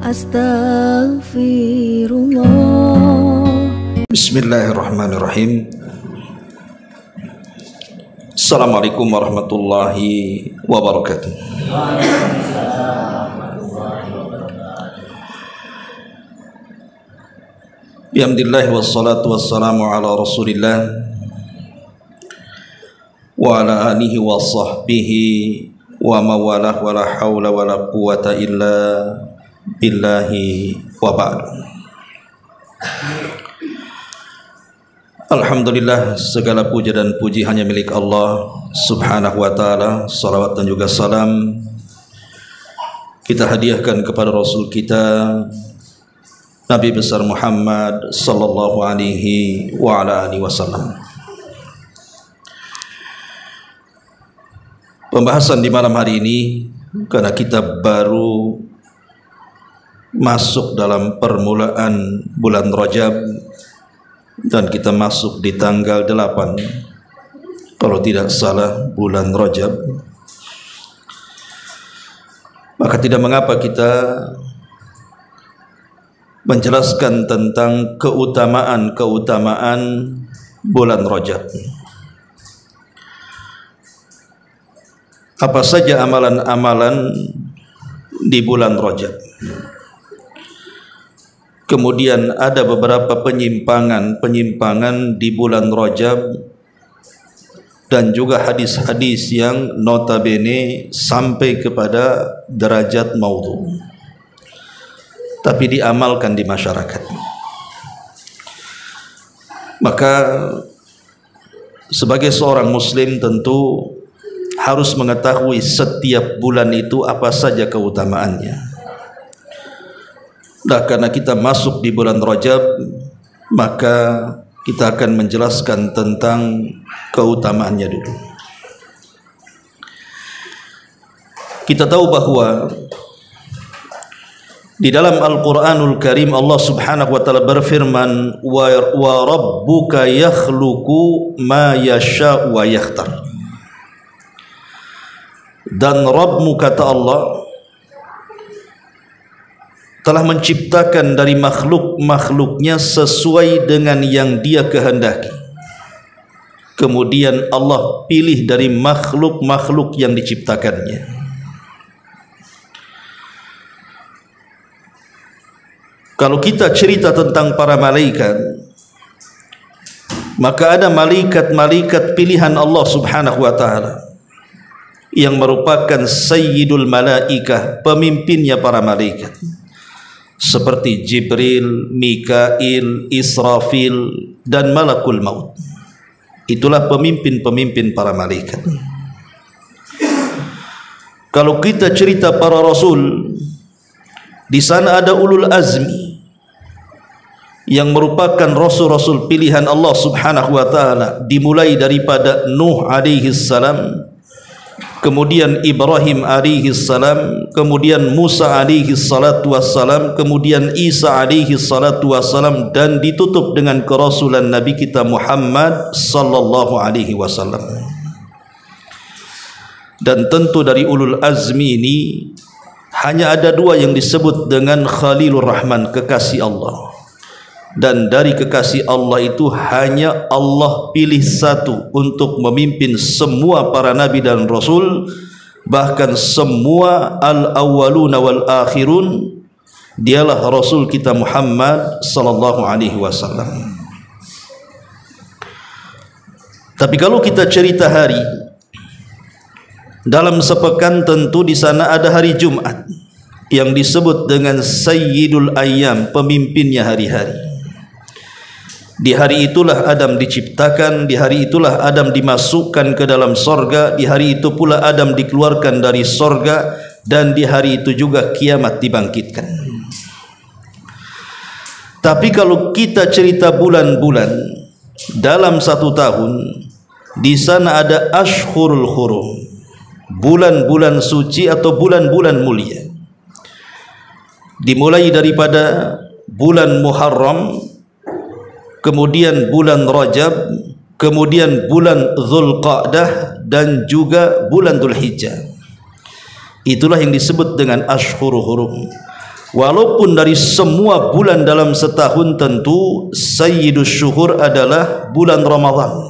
Astaghfirullah. Bismillahirrahmanirrahim. Assalamualaikum warahmatullahi wabarakatuh. Bihamdillah wassalatu wassalamu ala rasulillah wa ala alihi wa sahbihi wa mawalah wa la hawla wa la quwata illa billahi wa ba'd. Alhamdulillah, segala puja dan puji hanya milik Allah subhanahu wa ta'ala. Salawat dan juga salam kita hadiahkan kepada Rasul kita Nabi besar Muhammad sallallahu alaihi wa ala alihi wasallam. Pembahasan di malam hari ini, karena kita baru masuk dalam permulaan bulan Rajab dan kita masuk di tanggal 8 kalau tidak salah bulan Rajab, maka tidak mengapa kita menjelaskan tentang keutamaan-keutamaan bulan Rajab. Apa saja amalan-amalan di bulan Rajab. Kemudian ada beberapa penyimpangan di bulan Rajab dan juga hadis-hadis yang notabene sampai kepada derajat maudhu, tapi diamalkan di masyarakat. Maka sebagai seorang muslim tentu harus mengetahui setiap bulan itu apa saja keutamaannya. Nah, karena kita masuk di bulan Rajab, maka kita akan menjelaskan tentang keutamaannya dulu. Kita tahu bahwa di dalam Al-Quranul Karim Allah subhanahu wa ta'ala berfirman, wa rabbuka yakhluqu ma yasha'u wa yakhtar. Dan Rabbmu, kata Allah, telah menciptakan dari makhluk-makhluknya sesuai dengan yang Dia kehendaki. Kemudian Allah pilih dari makhluk-makhluk yang diciptakannya. Kalau kita cerita tentang para malaikat, maka ada malaikat-malaikat pilihan Allah subhanahu wa ta'ala yang merupakan sayyidul malaikah, pemimpinnya para malaikat, seperti Jibril, Mikail, Israfil dan Malakul Maut. Itulah pemimpin-pemimpin para malaikat. Kalau kita cerita para rasul, di sana ada ulul azmi yang merupakan rasul-rasul pilihan Allah subhanahu wa ta'ala, dimulai daripada Nuh alaihi salam, kemudian Ibrahim alaihi salam, kemudian Musa alaihi salatu wassalam, kemudian Isa alaihi salatu wassalam, dan ditutup dengan kerasulan Nabi kita Muhammad sallallahu alaihi wasallam. Dan tentu dari ulul azmi ini hanya ada dua yang disebut dengan Khalilur Rahman, kekasih Allah. Dan dari kekasih Allah itu hanya Allah pilih satu untuk memimpin semua para nabi dan rasul, bahkan semua al-awwaluna wal akhirun. Dialah Rasul kita Muhammad sallallahu alaihi wasallam. Tapi kalau kita cerita hari, dalam sepekan tentu di sana ada hari Jumat yang disebut dengan Sayyidul Ayyam, pemimpinnya hari-hari. Di hari itulah Adam diciptakan, di hari itulah Adam dimasukkan ke dalam sorga, di hari itu pula Adam dikeluarkan dari sorga, dan di hari itu juga kiamat dibangkitkan. Tapi kalau kita cerita bulan-bulan dalam satu tahun, di sana ada Ashhurul Hurum, bulan-bulan suci atau bulan-bulan mulia. Dimulai daripada bulan Muharram, kemudian bulan Rajab, kemudian bulan Dzulqa'dah, dan juga bulan Dzulhijjah. Itulah yang disebut dengan Ashhurul Hurum. Walaupun dari semua bulan dalam setahun tentu sayyidus syuhur adalah bulan Ramadan.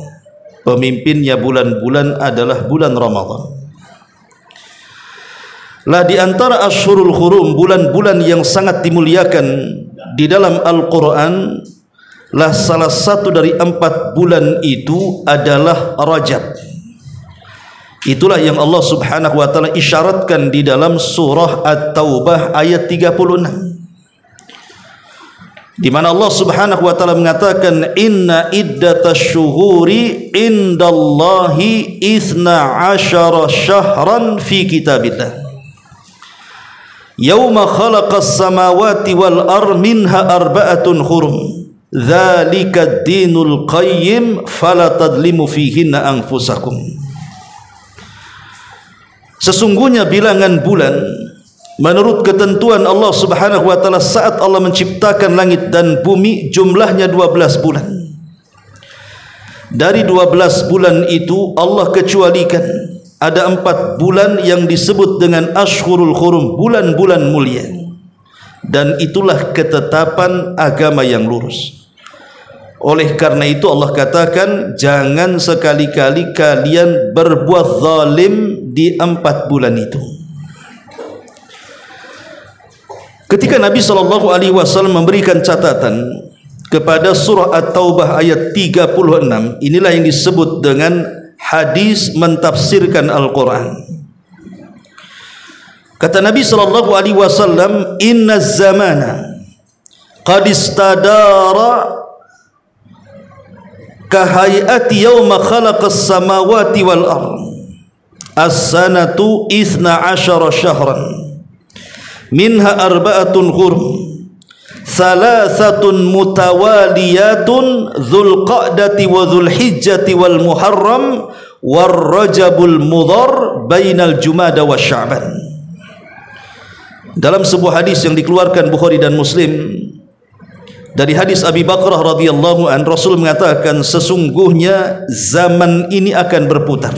Pemimpinnya bulan-bulan adalah bulan Ramadan. Lah di antara Ashhurul Hurum, bulan-bulan yang sangat dimuliakan di dalam Al-Quran, lah salah satu dari 4 bulan itu adalah Rajab. Itulah yang Allah Subhanahu wa taala isyaratkan di dalam surah At-Taubah ayat 36, di mana Allah Subhanahu wa taala mengatakan inna iddatasy syuhuri indallahi 12 syahran fi kitabillah yauma khalaqas samawati wal ardh minha arba'atun hurum dzalika ad-dinul qayyim fala tadlimu fihinna anfusakum. Sesungguhnya bilangan bulan menurut ketentuan Allah Subhanahu wa taala saat Allah menciptakan langit dan bumi jumlahnya 12 bulan. Dari 12 bulan itu Allah kecualikan ada 4 bulan yang disebut dengan Ashhurul Hurum, bulan-bulan mulia. Dan itulah ketetapan agama yang lurus. Oleh karena itu Allah katakan jangan sekali-kali kalian berbuat zalim di 4 bulan itu. Ketika Nabi SAW memberikan catatan kepada surah At-Taubah ayat 36, inilah yang disebut dengan hadis mentafsirkan Al-Quran. Kata Nabi SAW, inna zamana qad istadara kahayati yawma khalaqas samawati wal ardh as-sanatu 12 syahran minha arba'atun hurum thalathatun mutawaliyatun dzulqa'dati wa dzulhijjati wal muharram war rajabul mudhar bainal jumada wa sya'ban. Dalam sebuah hadis yang dikeluarkan Bukhari dan Muslim dari hadis Abi Bakrah radhiyallahu an, Rasul mengatakan sesungguhnya zaman ini akan berputar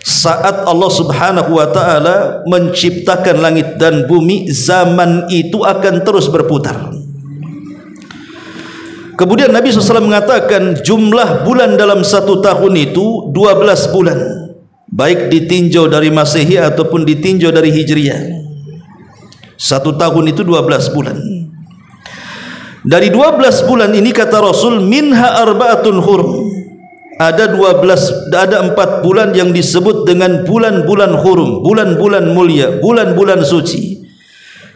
saat Allah Subhanahu wa taala menciptakan langit dan bumi. Zaman itu akan terus berputar. Kemudian Nabi SAW mengatakan jumlah bulan dalam 1 tahun itu 12 bulan, baik ditinjau dari Masehi ataupun ditinjau dari Hijriah. 1 tahun itu 12 bulan. Dari 12 bulan ini kata Rasul minha arba'atun hurum, ada 4 bulan yang disebut dengan bulan-bulan hurum, bulan-bulan mulia, bulan-bulan suci.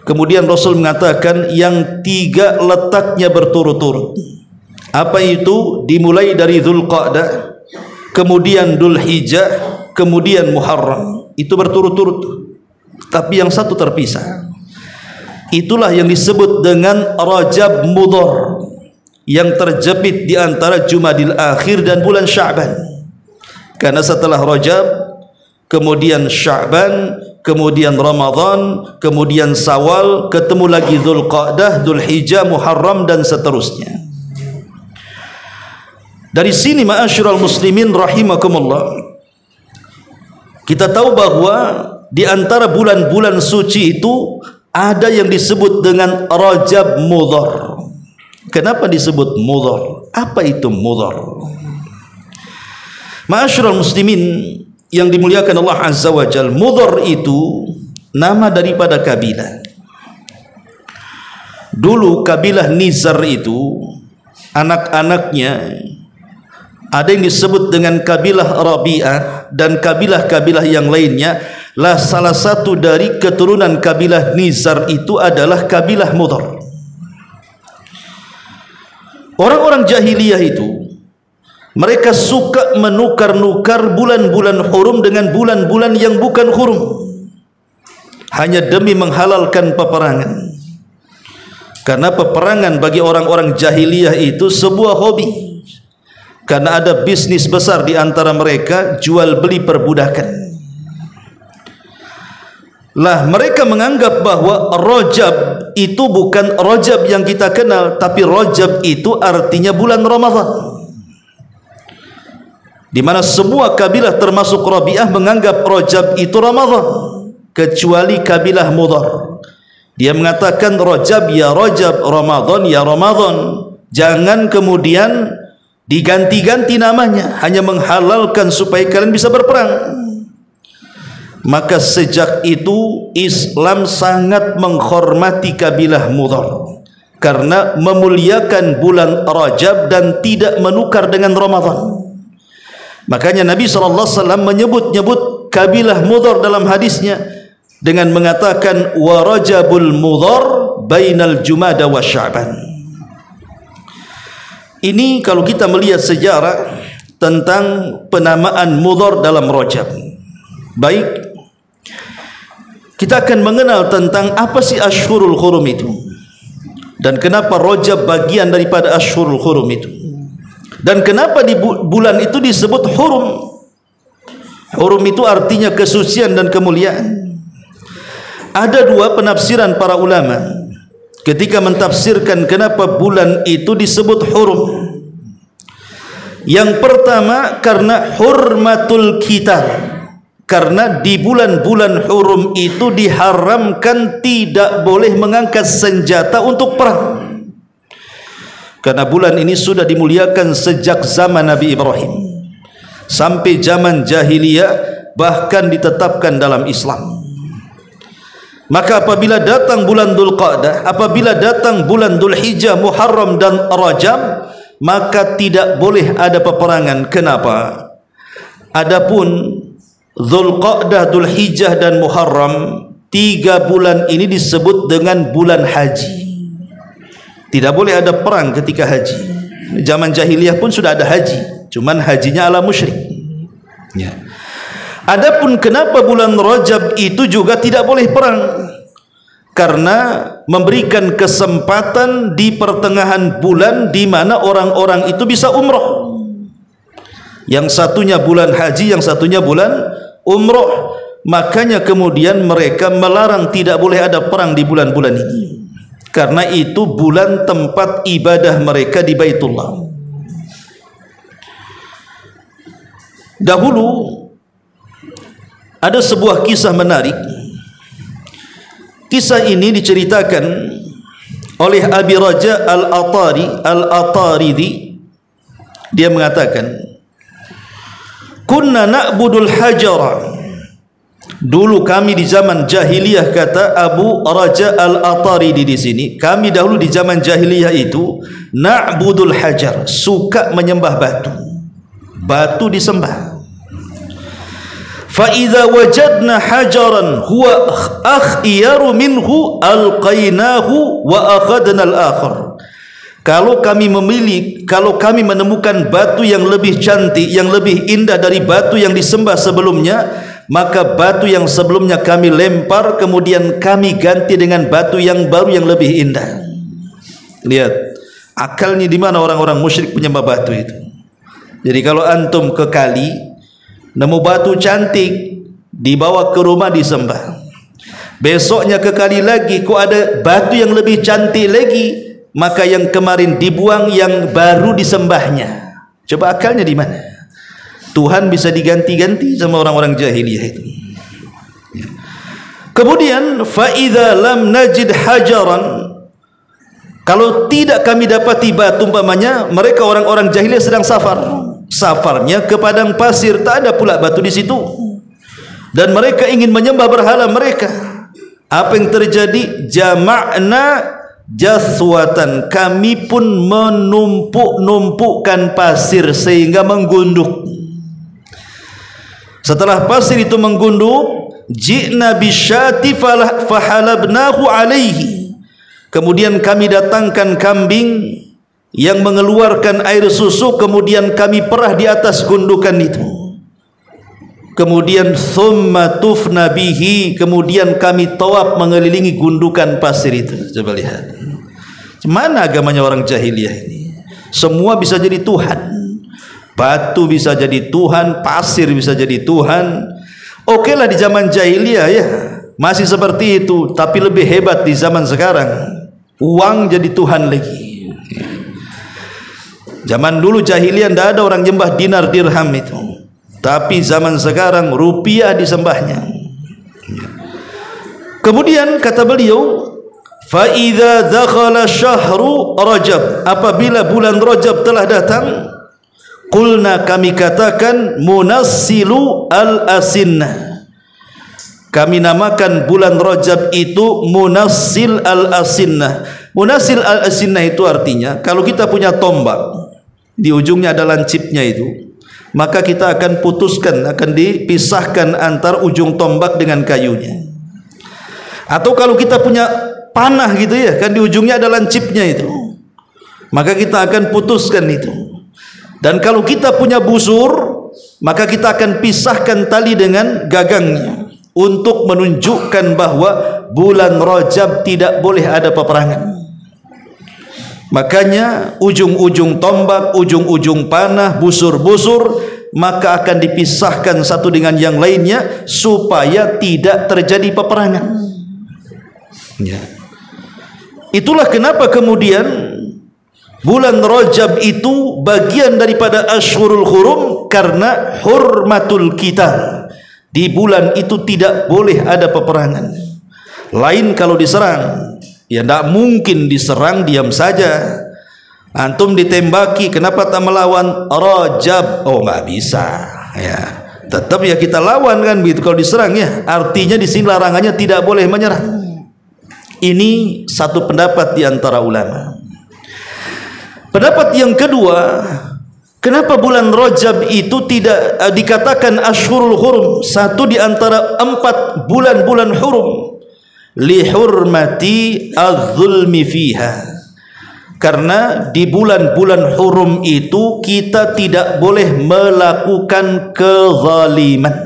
Kemudian Rasul mengatakan yang 3 letaknya berturut-turut. Apa itu? Dimulai dari Dzulqa'dah, kemudian Dzulhijjah, kemudian Muharram. Itu berturut-turut, tapi yang satu terpisah. Itulah yang disebut dengan Rajab Mudhar, yang terjepit di antara Jumadil Akhir dan bulan Sya'ban. Karena setelah Rajab, kemudian Sya'ban, kemudian Ramadan, kemudian Sawal, ketemu lagi Dzulqa'dah, Dzulhijjah, Muharram dan seterusnya. Dari sini ma'asyiral muslimin rahimakumullah, kita tahu bahwa di antara bulan-bulan suci itu ada yang disebut dengan Rajab Mudhar. Kenapa disebut Mudhar? Apa itu Mudhar? Ma'asyiral muslimin yang dimuliakan Allah Azza wa Jalla, Mudhar itu nama daripada kabilah. Dulu kabilah Nizar itu anak-anaknya ada yang disebut dengan kabilah Rabi'ah dan kabilah-kabilah yang lainnya. Lah salah satu dari keturunan kabilah Nizar itu adalah kabilah Mudhar. Orang-orang jahiliyah itu mereka suka menukar-nukar bulan-bulan hurum dengan bulan-bulan yang bukan hurum, hanya demi menghalalkan peperangan. Karena peperangan bagi orang-orang jahiliyah itu sebuah hobi. Karena ada bisnis besar di antara mereka, jual beli perbudakan. Lah mereka menganggap bahwa Rajab itu bukan Rajab yang kita kenal, tapi Rajab itu artinya bulan Ramadan. Di mana semua kabilah termasuk Rabi'ah menganggap Rajab itu Ramadan, kecuali kabilah Mudhar. Dia mengatakan Rajab ya Rajab, Ramadan ya Ramadan. Jangan kemudian diganti-ganti namanya, hanya menghalalkan supaya kalian bisa berperang. Maka sejak itu Islam sangat menghormati kabilah Mudhar karena memuliakan bulan Rajab dan tidak menukar dengan Ramadan. Makanya Nabi SAW menyebut-nyebut kabilah Mudhar dalam hadisnya dengan mengatakan wa Rajabul Mudhar bainal Jumada wa Sya'ban. Ini kalau kita melihat sejarah tentang penamaan Mudhar dalam Rajab. Baik, kita akan mengenal tentang apa sih Ashhurul Hurum itu dan kenapa Rajab bagian daripada Ashhurul Hurum itu, dan kenapa di bulan itu disebut hurum. Hurum itu artinya kesucian dan kemuliaan. Ada dua penafsiran para ulama ketika mentafsirkan kenapa bulan itu disebut hurum. Yang pertama, karena hurmatul qital, karena di bulan-bulan hurum itu diharamkan tidak boleh mengangkat senjata untuk perang. Karena bulan ini sudah dimuliakan sejak zaman Nabi Ibrahim sampai zaman jahiliyah, bahkan ditetapkan dalam Islam. Maka apabila datang bulan Dzulqa'dah, apabila datang bulan Dzulhijjah, Muharram dan Rajab, maka tidak boleh ada peperangan. Kenapa? Adapun Dzulqa'dah, Dzulhijjah dan Muharram, 3 bulan ini disebut dengan bulan haji. Tidak boleh ada perang ketika haji. Zaman jahiliyah pun sudah ada haji, cuman hajinya ala musyrik. Ya. Adapun kenapa bulan Rajab itu juga tidak boleh perang? Karena memberikan kesempatan di pertengahan bulan di mana orang-orang itu bisa umroh. Yang satunya bulan haji, yang satunya bulan umroh. Makanya kemudian mereka melarang tidak boleh ada perang di bulan-bulan ini, karena itu bulan tempat ibadah mereka di Baitullah. Dahulu ada sebuah kisah menarik. Kisah ini diceritakan oleh Abi Raja Al-Ataridi. Dia mengatakan, kunna na'budul hajara. Dulu kami di zaman jahiliyah, kata Abu Raja Al-Ataridi di sini, kami dahulu di zaman jahiliyah itu na'budul hajar, suka menyembah batu. Batu disembah. Fa idza wajadna hajaran huwa akhyaru minhu alqainahu wa akhadna al-akhar. Kalau kami menemukan batu yang lebih cantik, yang lebih indah dari batu yang disembah sebelumnya, maka batu yang sebelumnya kami lempar, kemudian kami ganti dengan batu yang baru yang lebih indah. Lihat akalnya di mana orang-orang musyrik penyembah batu itu. Jadi kalau antum ke kali nemu batu cantik, dibawa ke rumah disembah. Besoknya ke kali lagi, kok ada batu yang lebih cantik lagi, maka yang kemarin dibuang, yang baru disembahnya. Coba akalnya di mana? Tuhan bisa diganti-ganti sama orang-orang jahiliyah itu. Kemudian fa idza lam najid hajaran, kalau tidak kami dapati batu, umpamanya mereka orang-orang jahiliyah sedang safarnya ke padang pasir, tak ada pula batu di situ, dan mereka ingin menyembah berhala mereka. Apa yang terjadi? Jama'na jaswatan, kami pun menumpuk-numpukkan pasir sehingga menggunduk. Setelah pasir itu menggunduk, ji'na bisyati fahalabnahu alaihi, kemudian kami datangkan kambing yang mengeluarkan air susu, kemudian kami perah di atas gundukan itu. Kemudian thumma tufna bihi, kemudian kami tawaf mengelilingi gundukan pasir itu. Coba lihat, mana agamanya orang jahiliyah ini? Semua bisa jadi Tuhan. Batu bisa jadi Tuhan, pasir bisa jadi Tuhan. Oke lah di zaman jahiliyah ya, masih seperti itu. Tapi lebih hebat di zaman sekarang, uang jadi Tuhan lagi. Zaman dulu jahiliyah tidak ada orang nyembah dinar dirham itu, tapi zaman sekarang rupiah disembahnya. Kemudian kata beliau, Fa idza dakhala syahru Rajab, apabila bulan Rajab telah datang, qulna, kami katakan, munassilu al-asinnah, kami namakan bulan Rajab itu munassil al-asinnah. Munassil al-asinnah itu artinya kalau kita punya tombak, di ujungnya ada lancipnya itu, maka kita akan putuskan, akan dipisahkan antar ujung tombak dengan kayunya. Atau kalau kita punya panah gitu ya, kan di ujungnya ada lancipnya itu, maka kita akan putuskan itu. Dan kalau kita punya busur, maka kita akan pisahkan tali dengan gagangnya untuk menunjukkan bahwa bulan Rajab tidak boleh ada peperangan. Makanya ujung-ujung tombak, ujung-ujung panah, busur-busur, maka akan dipisahkan satu dengan yang lainnya supaya tidak terjadi peperangan. Ya. Itulah kenapa kemudian bulan Rajab itu bagian daripada Ashhurul Hurum, karena hurmatul qital. Di bulan itu tidak boleh ada peperangan. Lain kalau diserang, ya tidak mungkin diserang diam saja. Antum ditembaki, kenapa tak melawan? Rajab, oh nggak bisa. Ya, tetap ya kita lawan kan begitu kalau diserang ya. Artinya di sini larangannya tidak boleh menyerang. Ini satu pendapat di antara ulama. Pendapat yang kedua, kenapa bulan Rajab itu tidak dikatakan Ashhurul Hurum, satu di antara 4 bulan-bulan hurum? Lihurmati az-zulmi fiha, karena di bulan-bulan hurum itu kita tidak boleh melakukan kezaliman.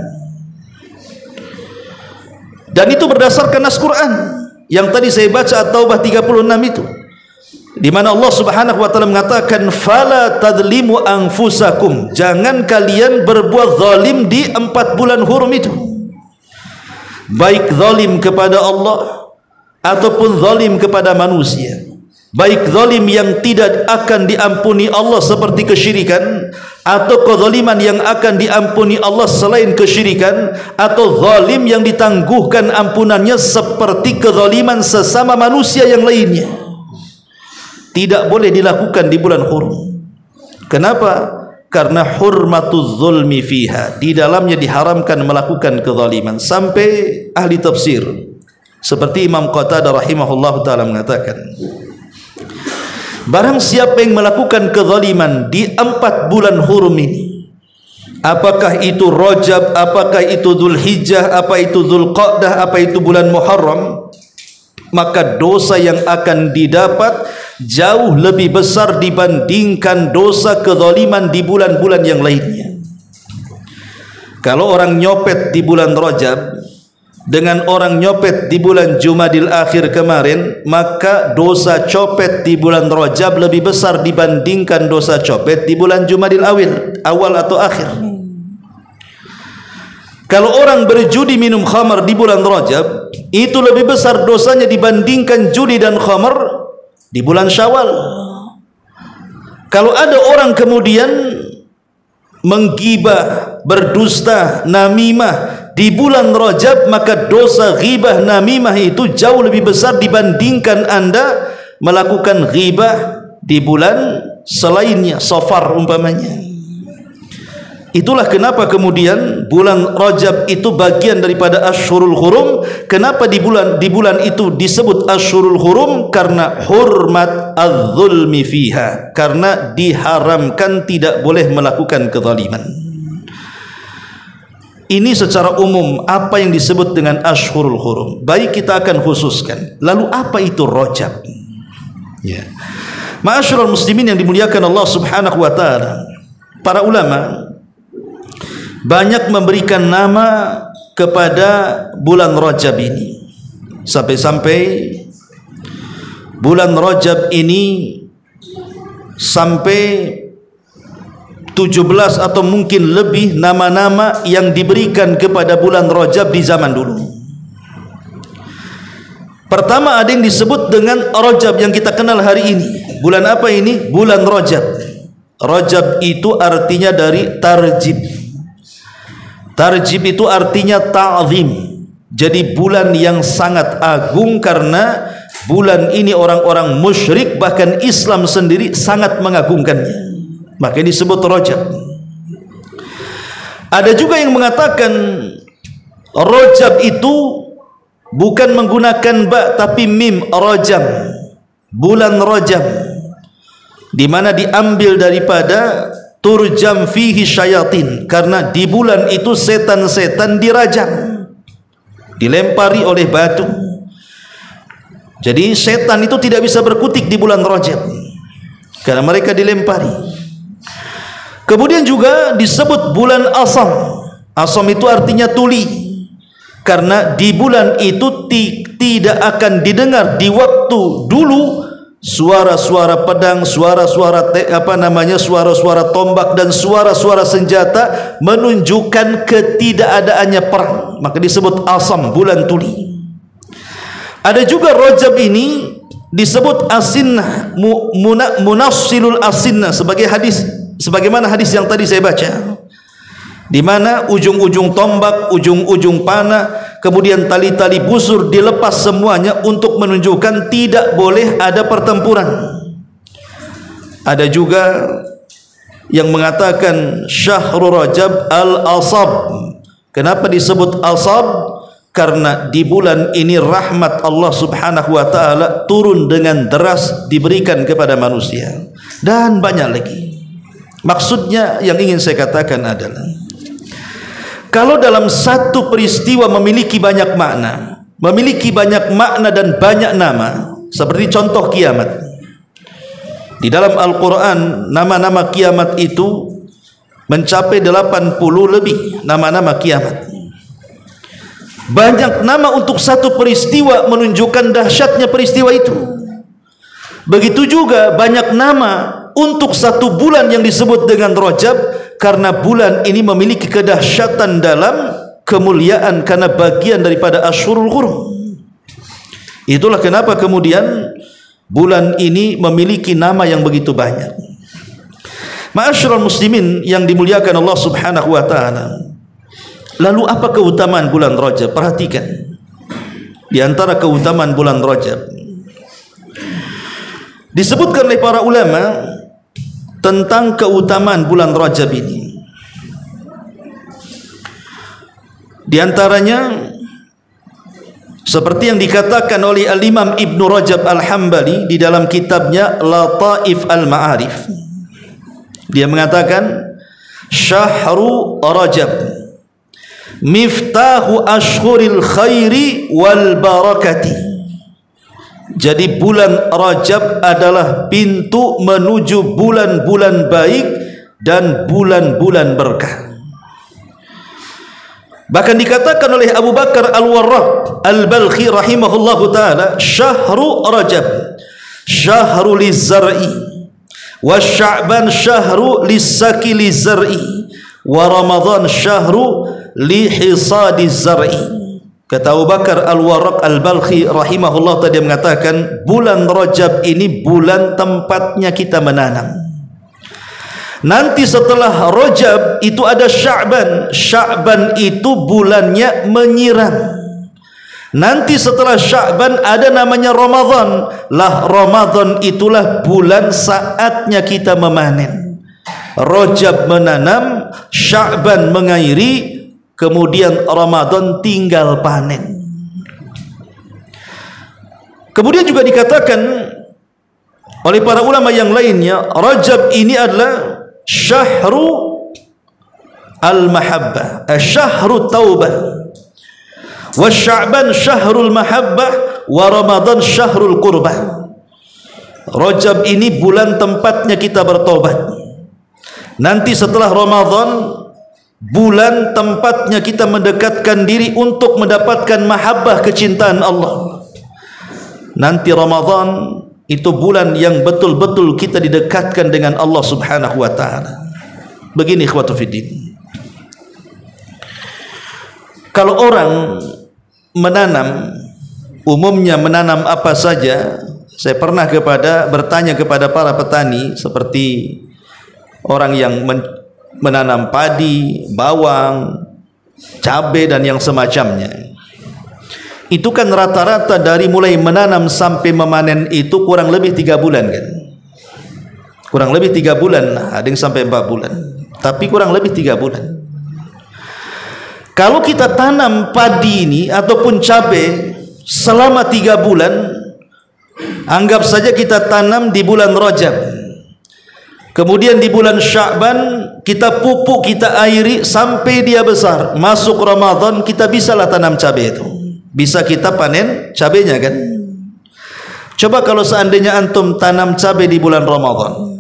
Dan itu berdasarkan nas Quran yang tadi saya baca, At-Taubah 36 itu, di mana Allah Subhanahu wa taala mengatakan, fala tadlimu anfusakum, jangan kalian berbuat zalim di 4 bulan hurum itu, baik zalim kepada Allah ataupun zalim kepada manusia, baik zalim yang tidak akan diampuni Allah seperti kesyirikan, atau kezaliman yang akan diampuni Allah selain kesyirikan, atau zalim yang ditangguhkan ampunannya seperti kezaliman sesama manusia yang lainnya. Tidak boleh dilakukan di bulan hurum. Kenapa? Karena hurmatuz zulmi fiha, di dalamnya diharamkan melakukan kezaliman. Sampai ahli tafsir seperti Imam Qatadah rahimahullah ta'ala mengatakan, barang siapa yang melakukan kezaliman di 4 bulan hurum ini, apakah itu Rajab, apakah itu Dzulhijjah, apa itu Dzulqa'dah, apa itu bulan Muharram, maka dosa yang akan didapat jauh lebih besar dibandingkan dosa kezaliman di bulan-bulan yang lainnya. Kalau orang nyopet di bulan Rajab dengan orang nyopet di bulan Jumadil Akhir kemarin, maka dosa copet di bulan Rajab lebih besar dibandingkan dosa copet di bulan Jumadil awal atau akhir. Kalau orang berjudi minum khamar di bulan Rajab, itu lebih besar dosanya dibandingkan judi dan khamar di bulan Syawal. Kalau ada orang kemudian menggibah, berdusta, namimah di bulan Rajab, maka dosa ghibah namimah itu jauh lebih besar dibandingkan Anda melakukan ghibah di bulan selainnya, Safar umpamanya. Itulah kenapa kemudian bulan Rajab itu bagian daripada Ashhurul Hurum. Kenapa di bulan itu disebut Ashhurul Hurum? Karena hurmat az-zulmi fiha, karena diharamkan tidak boleh melakukan kezaliman. Ini secara umum apa yang disebut dengan Ashhurul Hurum. Baik, kita akan khususkan. Lalu apa itu Rajab? Ya. Ma'asyiral muslimin yang dimuliakan Allah Subhanahu wa taala, para ulama banyak memberikan nama kepada bulan Rajab ini. Sampai-sampai bulan Rajab ini sampai 17 atau mungkin lebih nama-nama yang diberikan kepada bulan Rajab di zaman dulu. Pertama ada yang disebut dengan Rajab yang kita kenal hari ini. Bulan apa ini? Bulan Rajab. Rajab itu artinya dari tarjib. Tarjib itu artinya ta'zim. Jadi bulan yang sangat agung karena bulan ini orang-orang musyrik bahkan Islam sendiri sangat mengagungkannya, maka disebut Rajab. Ada juga yang mengatakan Rajab itu bukan menggunakan ba tapi mim, Rajab, bulan Rajab, di mana diambil daripada turjam fihi syayatin, karena di bulan itu setan-setan dirajam, dilempari oleh batu. Jadi setan itu tidak bisa berkutik di bulan Rajab karena mereka dilempari. Kemudian juga disebut bulan Asam. Asam itu artinya tuli, karena di bulan itu tidak akan didengar di waktu dulu suara-suara pedang, suara-suara suara-suara tombak dan suara-suara senjata menunjukkan ketidakadaannya perang, maka disebut Asam, bulan tuli. Ada juga Rajab ini disebut Asinnah, munassilul asinnah, sebagaimana hadis yang tadi saya baca, di mana ujung-ujung tombak, ujung-ujung panah, kemudian tali-tali busur dilepas semuanya untuk menunjukkan tidak boleh ada pertempuran. Ada juga yang mengatakan Syahrul Rajab al-Asab. Kenapa disebut Asab? Karena di bulan ini rahmat Allah subhanahu wa ta'ala turun dengan deras, diberikan kepada manusia, dan banyak lagi. Maksudnya yang ingin saya katakan adalah, kalau dalam satu peristiwa memiliki banyak makna, dan banyak nama, seperti contoh kiamat. Di dalam Al-Quran nama-nama kiamat itu mencapai 80 lebih nama-nama kiamat. Banyak nama untuk satu peristiwa menunjukkan dahsyatnya peristiwa itu. Begitu juga banyak nama untuk satu bulan yang disebut dengan Rajab, karena bulan ini memiliki kedahsyatan dalam kemuliaan karena bagian daripada Asyhurul Hurum. Itulah kenapa kemudian bulan ini memiliki nama yang begitu banyak. Ma'asyiral muslimin yang dimuliakan Allah subhanahu wa ta'ala, lalu apa keutamaan bulan Rajab? Perhatikan, di antara keutamaan bulan Rajab disebutkan oleh para ulama tentang keutamaan bulan Rajab ini. Di antaranya seperti yang dikatakan oleh Al-Imam Ibnu Rajab Al-Hambali di dalam kitabnya Lataif Al-Ma'arif. Dia mengatakan Syahru Rajab miftahu ashhuril khairi wal barakati. Jadi bulan Rajab adalah pintu menuju bulan-bulan baik dan bulan-bulan berkah. Bahkan dikatakan oleh Abu Bakar Al-Warraq Al-Balkhi rahimahullahu ta'ala, Syahru Rajab syahru lizzar'i wa Sya'ban syahru lissaki lizzar'i wa Ramadan syahru lihisadi zar'i. Kata Abu Bakar Al-Warraq Al-Balkhi rahimahullah tadi mengatakan, bulan Rajab ini bulan tempatnya kita menanam. Nanti setelah Rajab itu ada Sya'ban. Sya'ban itu bulannya menyiram. Nanti setelah Sya'ban ada namanya Ramadan. Lah Ramadan itulah bulan saatnya kita memanen. Rajab menanam, Sya'ban mengairi, kemudian Ramadan tinggal panen. Kemudian juga dikatakan oleh para ulama yang lainnya, Rajab ini adalah syahru al-mahabbah, syahru taubah, wa Sya'ban syahrul mahabbah, wa Ramadan syahrul qurbah. Rajab ini bulan tempatnya kita bertobat. Nanti setelah Ramadan, bulan tempatnya kita mendekatkan diri untuk mendapatkan mahabbah, kecintaan Allah. Nanti Ramadan itu bulan yang betul-betul kita didekatkan dengan Allah subhanahu wa ta'ala. Begini ikhwatu fiddin, kalau orang menanam, umumnya menanam apa saja. Saya pernah bertanya kepada para petani, seperti orang yang menanam padi, bawang, cabai dan yang semacamnya. itu kan rata-rata dari mulai menanam sampai memanen itu kurang lebih 3 bulan kan. Kurang lebih 3 bulan lah, ada yang sampai 4 bulan. Tapi kurang lebih 3 bulan. Kalau kita tanam padi ini ataupun cabai selama 3 bulan, anggap saja kita tanam di bulan Rajab. Kemudian di bulan Sya'ban kita pupuk, kita airi sampai dia besar. Masuk Ramadan kita bisalah tanam cabai itu. Bisa kita panen cabainya kan? Coba kalau seandainya antum tanam cabai di bulan Ramadan,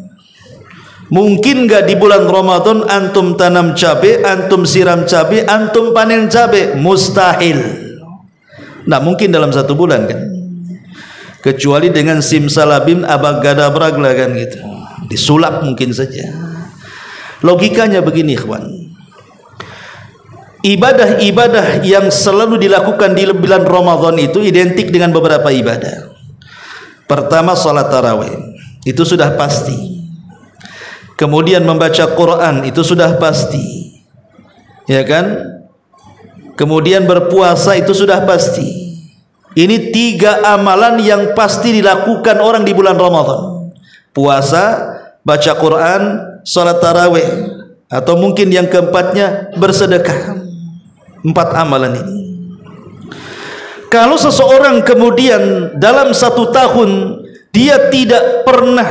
mungkin gak di bulan Ramadan antum tanam cabai, antum siram cabai, antum panen cabai? Mustahil. Nah mungkin dalam 1 bulan kan, kecuali dengan simsalabim abagadabra kan gitu, disulap mungkin saja. Logikanya begini ikhwan, ibadah-ibadah yang selalu dilakukan di bulan Ramadan itu identik dengan beberapa ibadah. Pertama salat tarawih, itu sudah pasti. Kemudian membaca Quran, itu sudah pasti, ya kan? Kemudian berpuasa, itu sudah pasti. Ini 3 amalan yang pasti dilakukan orang di bulan Ramadan: puasa, baca Quran, salat tarawih, atau mungkin yang keempatnya bersedekah. 4 amalan ini. Kalau seseorang kemudian dalam 1 tahun dia tidak pernah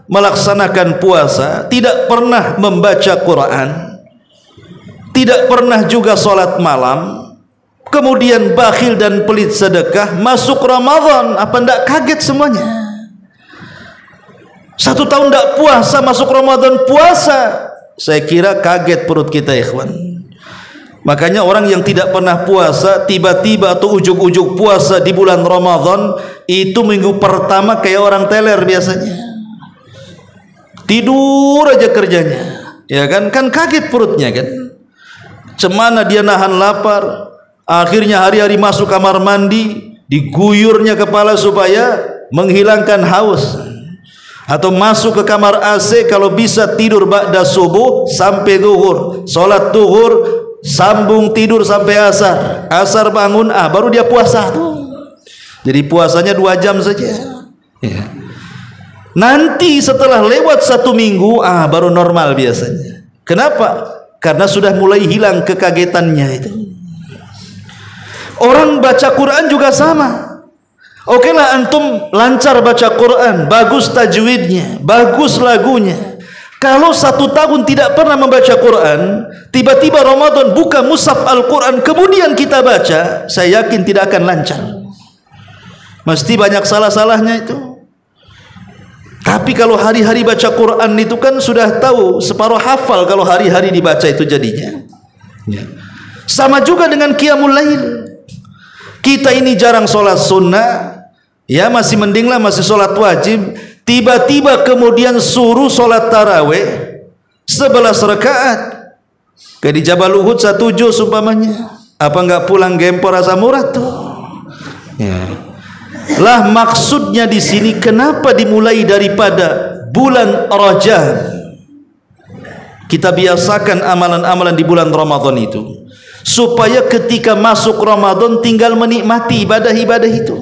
melaksanakan puasa, tidak pernah membaca Quran, tidak pernah juga salat malam, kemudian bakhil dan pelit sedekah, masuk Ramadan, apa ndak kaget semuanya? 1 tahun ndak puasa, masuk Ramadan puasa, saya kira kaget perut kita ikhwan. Makanya orang yang tidak pernah puasa tiba-tiba atau ujug-ujug puasa di bulan Ramadan, itu minggu pertama kayak orang teler biasanya, tidur aja kerjanya, ya kan? Kan kaget perutnya kan, cemana dia nahan lapar. Akhirnya hari-hari masuk kamar mandi, diguyurnya kepala supaya menghilangkan haus, atau masuk ke kamar AC kalau bisa tidur ba'da subuh sampai zuhur, salat zuhur sambung tidur sampai asar, asar bangun, baru dia puasa tuh. Jadi puasanya 2 jam saja ya. Nanti setelah lewat 1 minggu baru normal biasanya. Kenapa? Karena sudah mulai hilang kekagetannya itu. Orang baca Quran juga sama. Oke lah antum lancar baca Quran, bagus tajwidnya, bagus lagunya. Kalau 1 tahun tidak pernah membaca Quran, tiba-tiba Ramadan buka mushaf Al-Quran, kemudian kita baca, saya yakin tidak akan lancar. Mesti banyak salah-salahnya itu. Tapi kalau hari-hari baca Quran itu kan sudah tahu, separuh hafal kalau hari-hari dibaca itu jadinya ya. Sama juga dengan Qiyamul Lail. Kita ini jarang sholat sunnah, ya masih mending lah masih sholat wajib. Tiba-tiba kemudian suruh sholat tarawih 11 rakaat, kayak di Jabal Uhud 1 juz umpamanya. Apa enggak pulang gempor rasa murah tuh ya. Lah maksudnya di sini kenapa dimulai daripada bulan Rajab? Kita biasakan amalan-amalan di bulan Ramadan itu, supaya ketika masuk Ramadan tinggal menikmati ibadah-ibadah itu.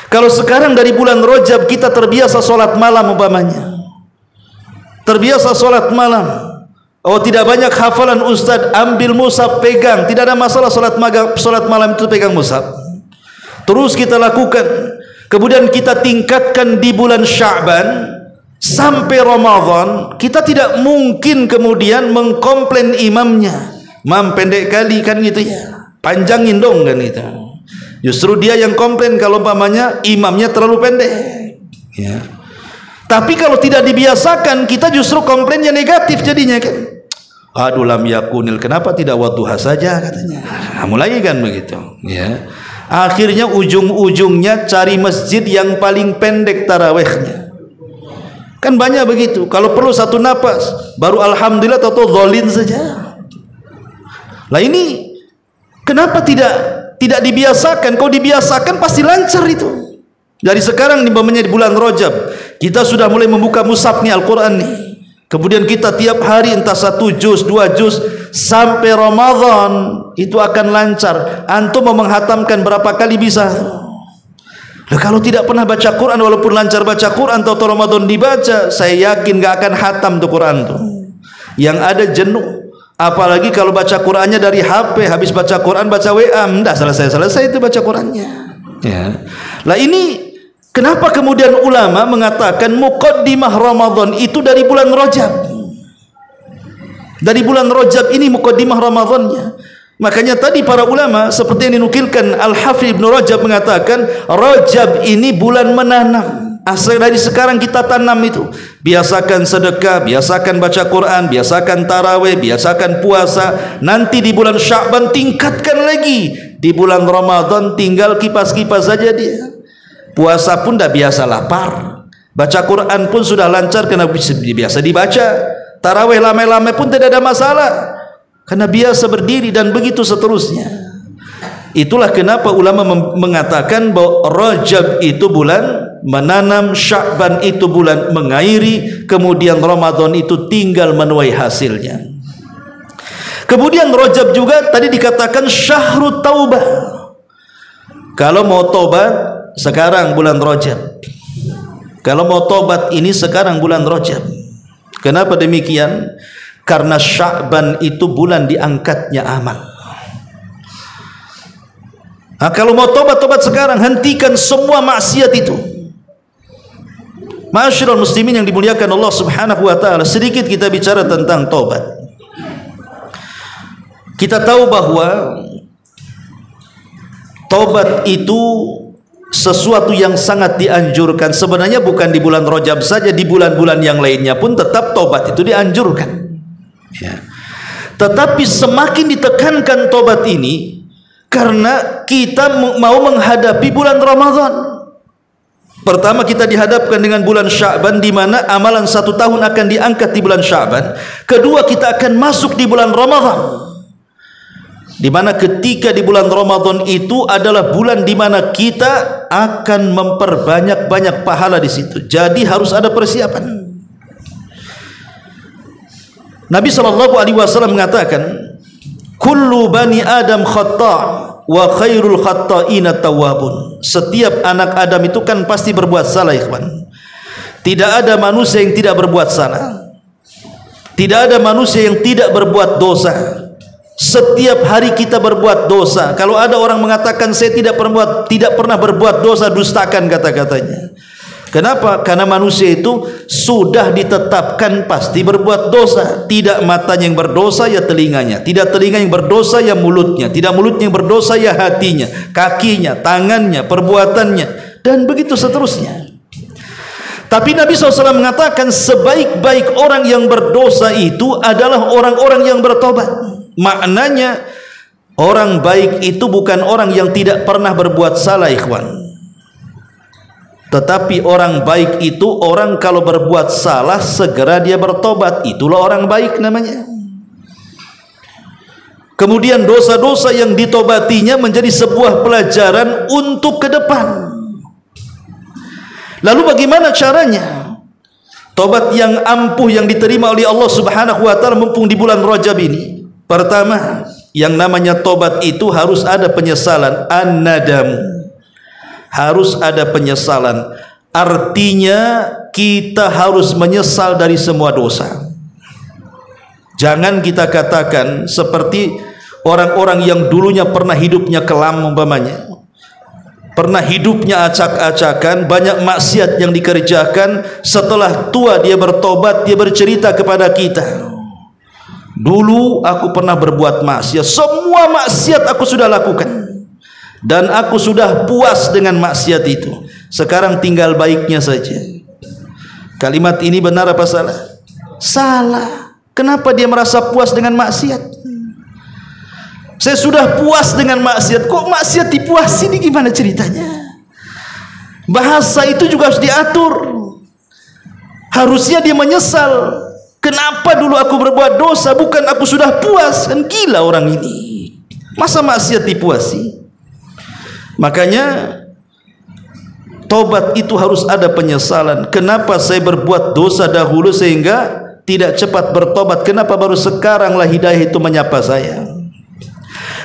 Kalau sekarang dari bulan Rajab kita terbiasa sholat malam umpamanya, terbiasa sholat malam, tidak banyak hafalan ustaz, ambil mushaf pegang, tidak ada masalah sholat malam itu pegang mushaf, terus kita lakukan. Kemudian kita tingkatkan di bulan Sya'ban sampai Ramadan. Kita tidak mungkin kemudian mengkomplain imamnya, mam pendek kali kan gitu ya, panjangin dong kan gitu. Justru dia yang komplain kalau umpamanya imamnya terlalu pendek ya. Tapi kalau tidak dibiasakan, kita justru komplainnya negatif jadinya kan. Aduh lam yakunil, kenapa tidak wadduha saja katanya. Mulai kan begitu ya. Akhirnya ujung-ujungnya cari masjid yang paling pendek tarawihnya. Kan banyak begitu. Kalau perlu 1 napas baru alhamdulillah atau dzolin saja. Lah ini kenapa tidak dibiasakan? Kalau dibiasakan pasti lancar itu. Dari sekarang di bulan Rajab kita sudah mulai membuka mushaf nih Al-Quran nih. Kemudian kita tiap hari entah 1 juz, 2 juz sampai Ramadan itu akan lancar. Antum mau menghatamkan berapa kali bisa? Nah, kalau tidak pernah baca Quran walaupun lancar baca Quran atau Ramadan dibaca, saya yakin gak akan hatam tuh Quran tuh. Yang ada jenuh. Apalagi kalau baca Qurannya dari HP, habis baca Quran baca WA, enggak selesai itu baca Qurannya. Ya. Lah ini kenapa kemudian ulama mengatakan muqaddimah Ramadan itu dari bulan Rajab? Dari bulan Rajab ini muqaddimah Ramadannya. Makanya tadi para ulama seperti yang dinukilkan Al-Hafidz Ibnu Rajab mengatakan Rajab ini bulan menanam. Asal dari sekarang kita tanam itu. Biasakan sedekah, biasakan baca Quran, biasakan tarawih, biasakan puasa. Nanti di bulan Sya'ban tingkatkan lagi. Di bulan Ramadan tinggal kipas-kipas saja dia. Puasa pun dah biasa lapar. Baca Quran pun sudah lancar karena biasa dibaca. Tarawih lama-lama pun tidak ada masalah. Karena biasa berdiri dan begitu seterusnya. Itulah kenapa ulama mengatakan bahwa Rajab itu bulan menanam, Sya'ban itu bulan mengairi, kemudian Ramadan itu tinggal menuai hasilnya. Kemudian Rajab juga tadi dikatakan syahrut taubah. Kalau mau tobat sekarang bulan Rajab. Kalau mau tobat ini sekarang bulan Rajab. Kenapa demikian? Karena Sya'ban itu bulan diangkatnya amal. Nah, kalau mau tobat sekarang, hentikan semua maksiat itu. Ma'asyiral muslimin yang dimuliakan Allah Subhanahu wa taala, sedikit kita bicara tentang tobat. Kita tahu bahwa tobat itu sesuatu yang sangat dianjurkan. Sebenarnya bukan di bulan Rajab saja, di bulan-bulan yang lainnya pun tetap tobat itu dianjurkan. Ya. Tetapi semakin ditekankan tobat ini karena kita mau menghadapi bulan Ramadan. Pertama kita dihadapkan dengan bulan Sya'ban di mana amalan 1 tahun akan diangkat di bulan Sya'ban. Kedua kita akan masuk di bulan Ramadan. Di mana ketika di bulan Ramadan itu adalah bulan di mana kita akan memperbanyak pahala di situ. Jadi harus ada persiapan. Nabi SAW mengatakan, kullu bani Adam khata' wa khairul khata'ina tawwabun. Setiap anak Adam itu kan pasti berbuat salah, ikhwan. Tidak ada manusia yang tidak berbuat salah. Tidak ada manusia yang tidak berbuat dosa. Setiap hari kita berbuat dosa. Kalau ada orang mengatakan saya tidak pernah berbuat dosa, dustakan kata-katanya. Kenapa? Karena manusia itu sudah ditetapkan pasti berbuat dosa. Tidak matanya yang berdosa ya telinganya, tidak telinga yang berdosa ya mulutnya, tidak mulutnya yang berdosa ya hatinya, kakinya, tangannya, perbuatannya, dan begitu seterusnya. Tapi Nabi SAW mengatakan sebaik-baik orang yang berdosa itu adalah orang-orang yang bertobat. Maknanya orang baik itu bukan orang yang tidak pernah berbuat salah, ikhwan. Tetapi orang baik itu orang kalau berbuat salah segera dia bertobat, itulah orang baik namanya. Kemudian dosa-dosa yang ditobatinya menjadi sebuah pelajaran untuk ke depan. Lalu bagaimana caranya? Tobat yang ampuh yang diterima oleh Allah Subhanahu wa taala mumpung di bulan Rajab ini. Pertama, yang namanya tobat itu harus ada penyesalan, an-nadam. Harus ada penyesalan. Artinya kita harus menyesal dari semua dosa. Jangan kita katakan seperti orang-orang yang dulunya pernah hidupnya kelam umpamanya, pernah hidupnya acak-acakan, banyak maksiat yang dikerjakan. Setelah tua dia bertobat, dia bercerita kepada kita, dulu aku pernah berbuat maksiat, semua maksiat aku sudah lakukan dan aku sudah puas dengan maksiat itu. Sekarang tinggal baiknya saja. Kalimat ini benar apa salah? Salah. Kenapa dia merasa puas dengan maksiat? Saya sudah puas dengan maksiat, kok maksiat dipuasi? Ini gimana ceritanya? Bahasa itu juga harus diatur. Harusnya dia menyesal. Kenapa dulu aku berbuat dosa? Bukan aku sudah puas. Kan gila orang ini. Masa maksiat dipuasi? Makanya tobat itu harus ada penyesalan. Kenapa saya berbuat dosa dahulu sehingga tidak cepat bertobat, kenapa baru sekaranglah hidayah itu menyapa saya?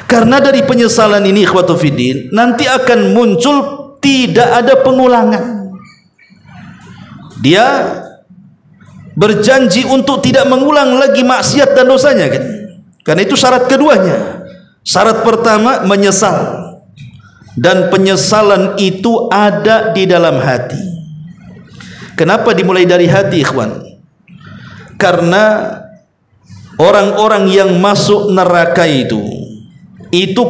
Karena dari penyesalan ini ikhwatu fiddin, nanti akan muncul tidak ada pengulangan. Dia berjanji untuk tidak mengulang lagi maksiat dan dosanya kan? Karena itu syarat keduanya. Syarat pertama menyesal, dan penyesalan itu ada di dalam hati. Kenapa dimulai dari hati ikhwan? Karena orang-orang yang masuk neraka itu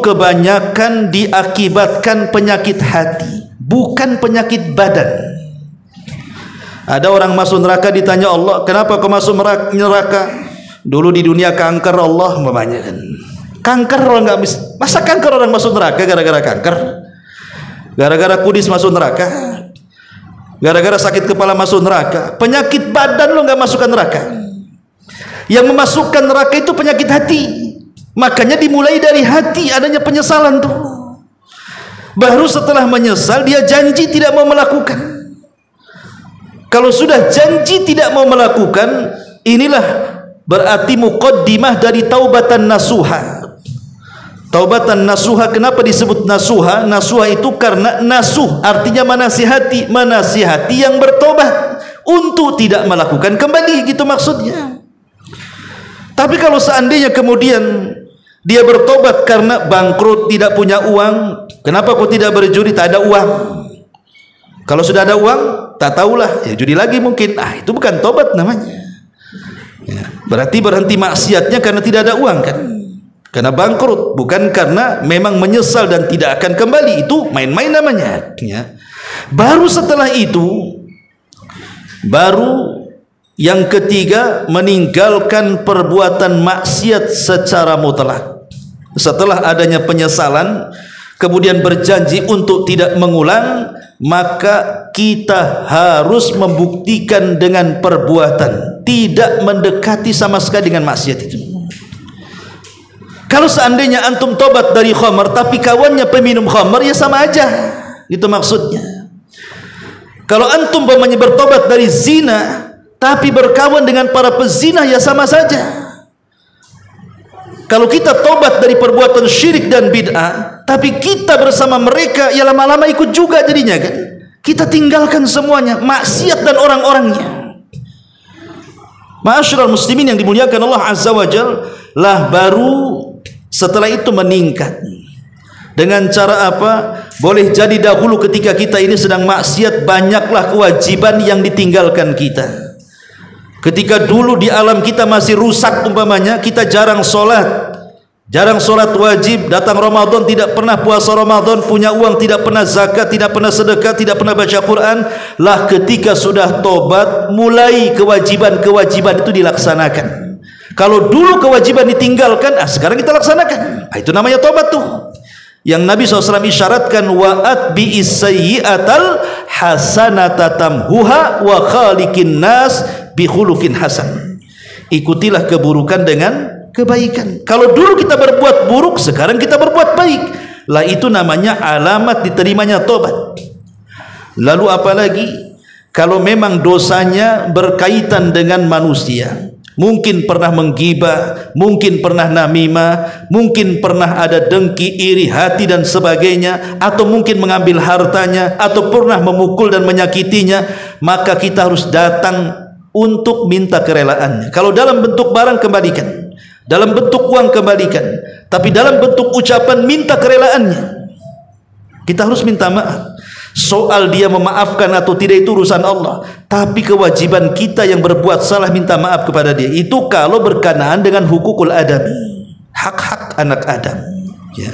kebanyakan diakibatkan penyakit hati, bukan penyakit badan. Ada orang masuk neraka ditanya Allah, kenapa kau masuk neraka? Dulu di dunia kanker, Allah membanyakan. Kanker orang nggak bisa. Masa kanker orang masuk neraka gara-gara kanker? Gara-gara kudis masuk neraka? Gara-gara sakit kepala masuk neraka? Penyakit badan lo nggak masukkan neraka. Yang memasukkan neraka itu penyakit hati. Makanya dimulai dari hati adanya penyesalan tuh. Baru setelah menyesal dia janji tidak mau melakukan. Kalau sudah janji tidak mau melakukan, inilah berarti muqaddimah dari taubatan nasuha. Taubatan nasuha, kenapa disebut nasuha? Nasuha itu karena nasuh artinya menasihati, menasihati yang bertobat untuk tidak melakukan kembali, gitu maksudnya. Tapi kalau seandainya kemudian dia bertobat karena bangkrut, tidak punya uang, kenapa kau tidak berjudi? Tak ada uang. Kalau sudah ada uang, tak tahulah, ya judi lagi mungkin. Itu bukan tobat namanya. Ya, berarti berhenti maksiatnya karena tidak ada uang kan? Karena bangkrut, bukan karena memang menyesal dan tidak akan kembali. Itu main-main namanya. Ya. Baru setelah itu, baru yang ketiga, meninggalkan perbuatan maksiat secara mutlak. Setelah adanya penyesalan, kemudian berjanji untuk tidak mengulang, maka kita harus membuktikan dengan perbuatan, tidak mendekati sama sekali dengan maksiat itu. Kalau seandainya antum tobat dari khamar tapi kawannya peminum khamar, ya sama aja, itu maksudnya. Kalau antum bertobat dari zina tapi berkawan dengan para pezina, ya sama saja. Kalau kita tobat dari perbuatan syirik dan bid'ah, tapi kita bersama mereka, ya lama-lama ikut juga jadinya kan. Kita tinggalkan semuanya, maksiat dan orang-orangnya. Ma'asyiral muslimin yang dimuliakan Allah Azza wa Jalla, lah baru setelah itu meningkat. Dengan cara apa? Boleh jadi dahulu ketika kita ini sedang maksiat, banyaklah kewajiban yang ditinggalkan kita. Ketika dulu di alam kita masih rusak umpamanya, kita jarang sholat wajib, datang Ramadan tidak pernah puasa Ramadan, punya uang tidak pernah zakat, tidak pernah sedekah, tidak pernah baca Quran. Lah ketika sudah tobat, mulai kewajiban-kewajiban itu dilaksanakan. Kalau dulu kewajiban ditinggalkan, sekarang kita laksanakan. Itu namanya tobat tuh. Yang Nabi SAW isyaratkan, wa'at bi'is sayyi'atal hasanata tamhuha wa khaliqin nas bihulukin hasan. Ikutilah keburukan dengan kebaikan. Kalau dulu kita berbuat buruk, sekarang kita berbuat baik. Lah itu namanya alamat diterimanya tobat. Lalu apalagi kalau memang dosanya berkaitan dengan manusia, mungkin pernah menggibah, mungkin pernah namimah, mungkin pernah ada dengki, iri hati dan sebagainya, atau mungkin mengambil hartanya, atau pernah memukul dan menyakitinya, maka kita harus datang untuk minta kerelaannya. Kalau dalam bentuk barang, kembalikan. Dalam bentuk uang, kembalikan. Tapi dalam bentuk ucapan, minta kerelaannya. Kita harus minta maaf. Soal dia memaafkan atau tidak itu urusan Allah, tapi kewajiban kita yang berbuat salah minta maaf kepada dia. Itu kalau berkenaan dengan hukukul adami, hak-hak anak Adam. Ya.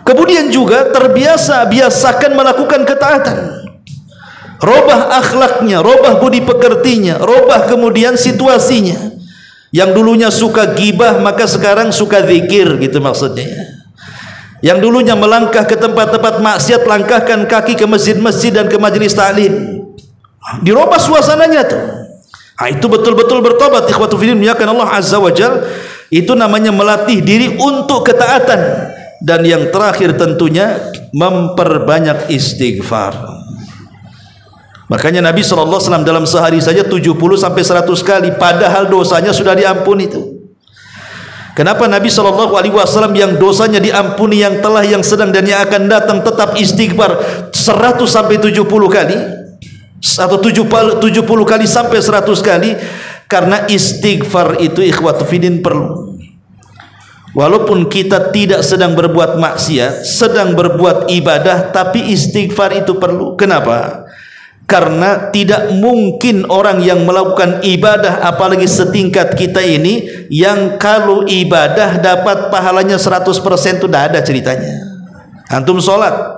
Kemudian juga biasakan melakukan ketaatan. Robah akhlaknya, robah budi pekertinya, robah kemudian situasinya. Yang dulunya suka gibah, maka sekarang suka zikir, gitu maksudnya. Yang dulunya melangkah ke tempat-tempat maksiat, langkahkan kaki ke masjid-masjid dan ke majelis ta'lim. Dirubah suasananya tuh. Itu betul-betul bertobat, ikhwatu fillah muliakan Allah Azza wa Jalla. Itu namanya melatih diri untuk ketaatan. Dan yang terakhir tentunya memperbanyak istighfar. Makanya Nabi SAW dalam sehari saja 70 sampai 100 kali, padahal dosanya sudah diampuni itu. Kenapa Nabi SAW yang dosanya diampuni, yang telah, yang sedang dan yang akan datang tetap istighfar 100 sampai 70 kali atau 70 kali sampai 100 kali? Karena istighfar itu ikhwatu fiddin perlu. Walaupun kita tidak sedang berbuat maksiat, sedang berbuat ibadah, tapi istighfar itu perlu. Kenapa? Karena tidak mungkin orang yang melakukan ibadah, apalagi setingkat kita ini, yang kalau ibadah dapat pahalanya 100% itu tidak ada ceritanya. Antum sholat,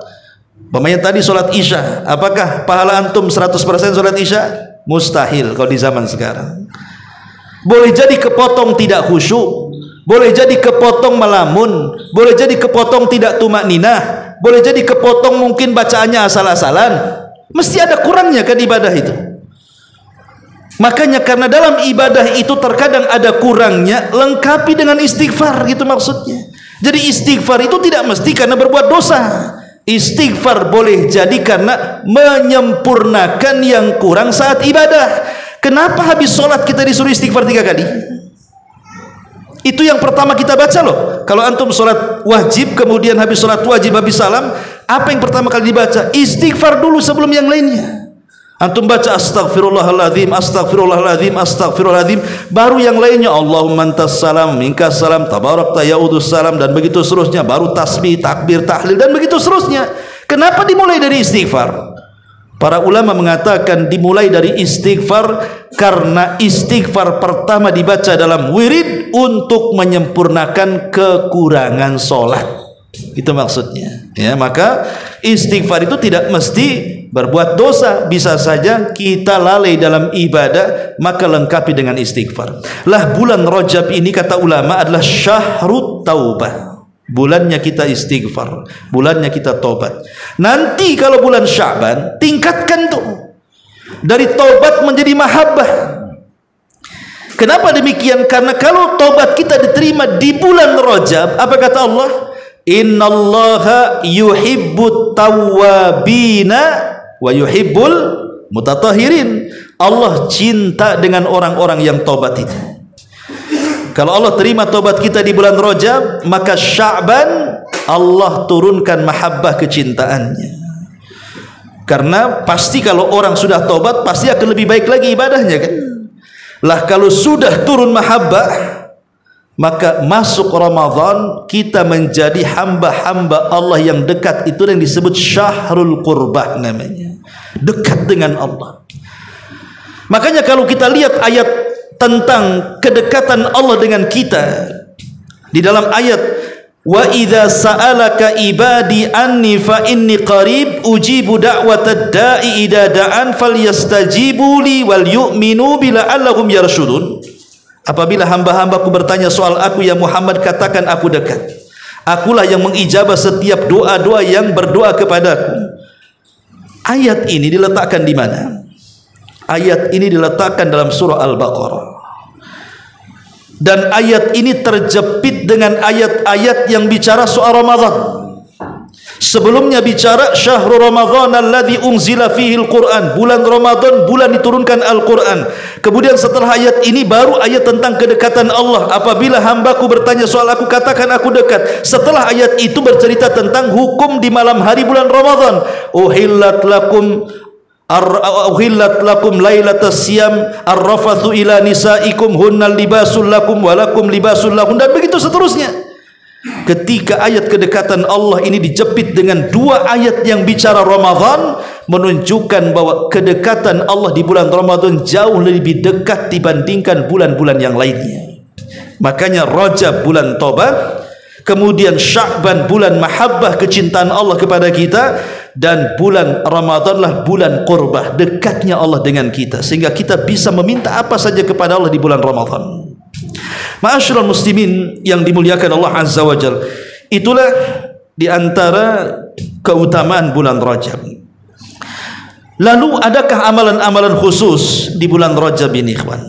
pemain tadi sholat isya, apakah pahala antum 100% sholat isya? Mustahil kalau di zaman sekarang. Boleh jadi kepotong tidak khusyuk, boleh jadi kepotong melamun, boleh jadi kepotong tidak tumakninah, boleh jadi kepotong mungkin bacaannya asal-asalan. Mesti ada kurangnya kan ibadah itu. Makanya karena dalam ibadah itu terkadang ada kurangnya, lengkapi dengan istighfar, gitu maksudnya. Jadi istighfar itu tidak mesti karena berbuat dosa. Istighfar boleh jadi karena menyempurnakan yang kurang saat ibadah. Kenapa habis sholat kita disuruh istighfar 3 kali? Itu yang pertama kita baca loh. Kalau antum sholat wajib, kemudian habis sholat wajib, habis salam, apa yang pertama kali dibaca? Istighfar dulu sebelum yang lainnya. Antum baca astagfirullahaladzim, astagfirullahaladzim, astagfirullahaladzim, baru yang lainnya. Allahumma antas salam, minkas salam, tabarakta ya'udus salam, dan begitu seterusnya. Baru tasbih, takbir, tahlil, dan begitu seterusnya. Kenapa dimulai dari istighfar? Para ulama mengatakan dimulai dari istighfar karena istighfar pertama dibaca dalam wirid untuk menyempurnakan kekurangan sholat. Itu maksudnya. Ya, maka istighfar itu tidak mesti berbuat dosa, bisa saja kita lalai dalam ibadah, maka lengkapi dengan istighfar. Lah bulan Rajab ini kata ulama adalah syahrut taubah. Bulannya kita istighfar, bulannya kita tobat. Nanti kalau bulan Sya'ban, tingkatkan tuh dari tobat menjadi mahabbah. Kenapa demikian? Karena kalau tobat kita diterima di bulan Rajab, apa kata Allah? Innallaha yuhibbut tawwabina wa yuhibbul mutatahhirin. Allah cinta dengan orang-orang yang tobat itu. Kalau Allah terima tobat kita di bulan Rajab, maka Sya'ban Allah turunkan mahabbah kecintaannya. Karena pasti kalau orang sudah tobat, pasti akan lebih baik lagi ibadahnya kan. Lah kalau sudah turun mahabbah, maka masuk Ramadan kita menjadi hamba-hamba Allah yang dekat. Itu yang disebut syahrul qurbah namanya, dekat dengan Allah. Makanya kalau kita lihat ayat tentang kedekatan Allah dengan kita di dalam ayat wa idza sa'alaka ibadi anni fa inni qarib ujibu da'watad da'i idza da'an falyastajibu li wal yu'minu la'allahum yarshudun. Apabila hamba-hambaku bertanya soal aku ya Muhammad, katakan aku dekat. Akulah yang mengijabah setiap doa-doa yang berdoa kepadaku. Ayat ini diletakkan di mana? Ayat ini diletakkan dalam surah Al-Baqarah. Dan ayat ini terjepit dengan ayat-ayat yang bicara soal Ramadan. Sebelumnya bicara syahrul Ramadan alladzi unzila fihi al-Qur'an, bulan Ramadan, bulan diturunkan Al-Qur'an. Kemudian setelah ayat ini baru ayat tentang kedekatan Allah. Apabila hambaku bertanya soal aku, katakan aku dekat. Setelah ayat itu bercerita tentang hukum di malam hari bulan Ramadan. Uhillat lakum lailatas siyam arrafathu ila nisaikum hunnal libasul lakum walakum libasul lahun, dan begitu seterusnya. Ketika ayat kedekatan Allah ini dijepit dengan 2 ayat yang bicara Ramadan, menunjukkan bahwa kedekatan Allah di bulan Ramadan jauh lebih dekat dibandingkan bulan-bulan yang lainnya. Makanya Rajab bulan tobat, kemudian Sya'ban bulan mahabbah kecintaan Allah kepada kita, dan bulan Ramadanlah bulan qurbah, dekatnya Allah dengan kita, sehingga kita bisa meminta apa saja kepada Allah di bulan Ramadan. Ma'asyiral muslimin yang dimuliakan Allah Azza wa Jalla, itulah di antara keutamaan bulan Rajab. Lalu adakah amalan-amalan khusus di bulan Rajab ini, ikhwan?